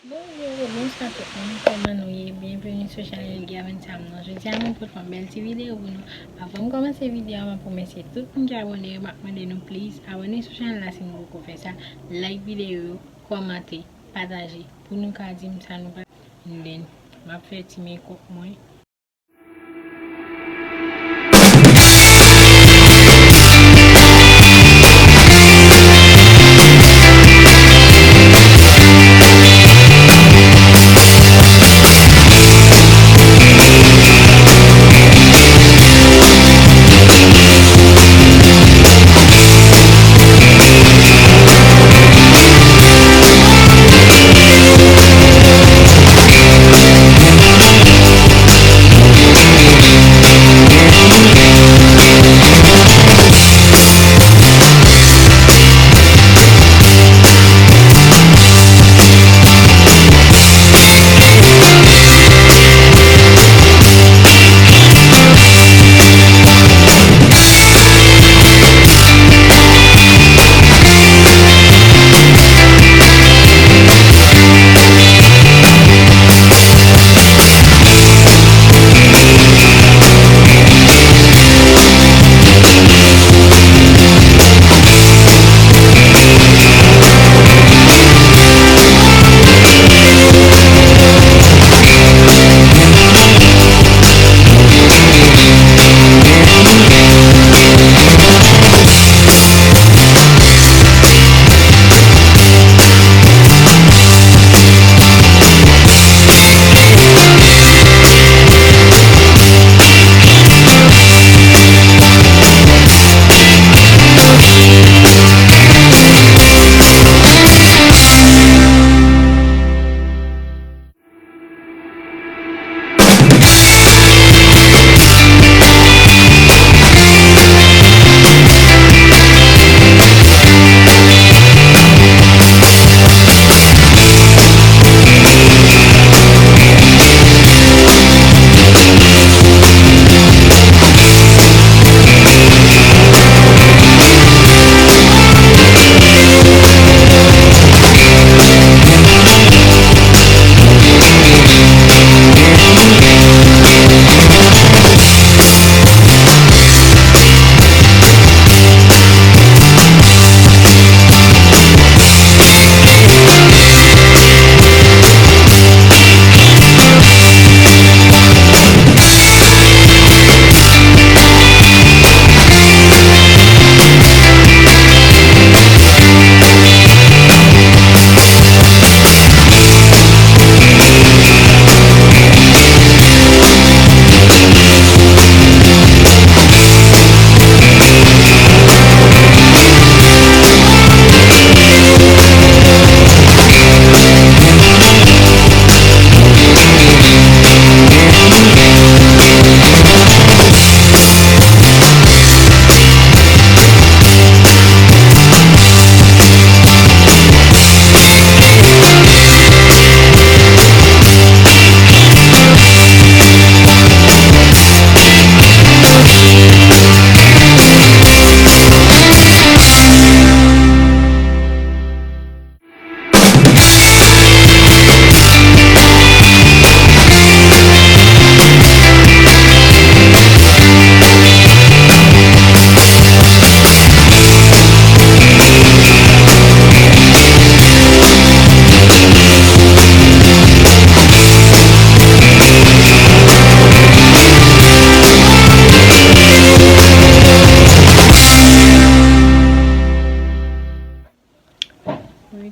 Bonjour, bonsoir tout le monde. Comment nous y est? Bienvenue sur la chaîne Gavin Samnon. Je tiens à vous pour une belle vidéo pour nous. Avant de commencer la vidéo, je vais remercier tout le monde qui est abonné. Je vais demander please abonnez sur la chaîne là si vous faites ça. Like vidéo, commentez, partagez. Pour nous dire ça nous pas. Je vais faire un petit make-up moi.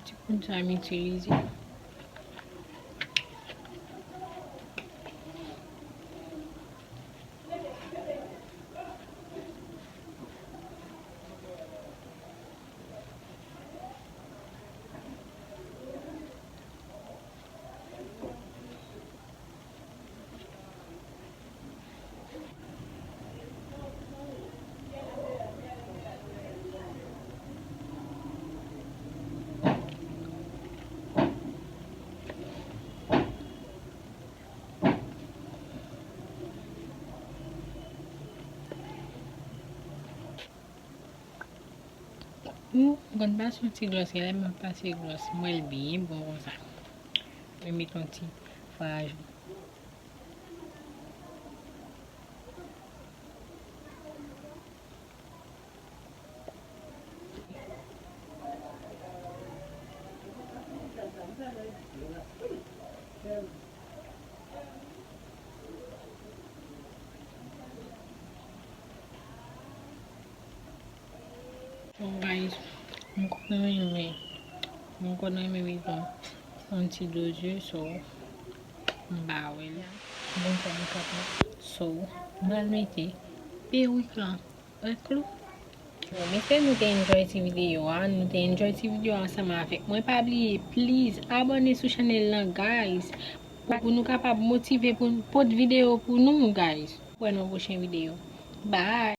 Tu continues à m'utiliser. Ou, kon pa sou ti gloss, elle m'a passé gloss. Moi, elle bien bon comme ça. mwen met ton ti faraj. So guys, mwen konon yeme meton an ti doje, so mba we la. Bon sa mwen kapon. So, mbal mette perik lan eklo. Mese nou te enjoy ti video ansama avek. Mwen pa bliye, please, abone sou chanel lan, guys. Pou nou kapab motive pou pot video pou nou, guys. Pou nou pochen video. Bye!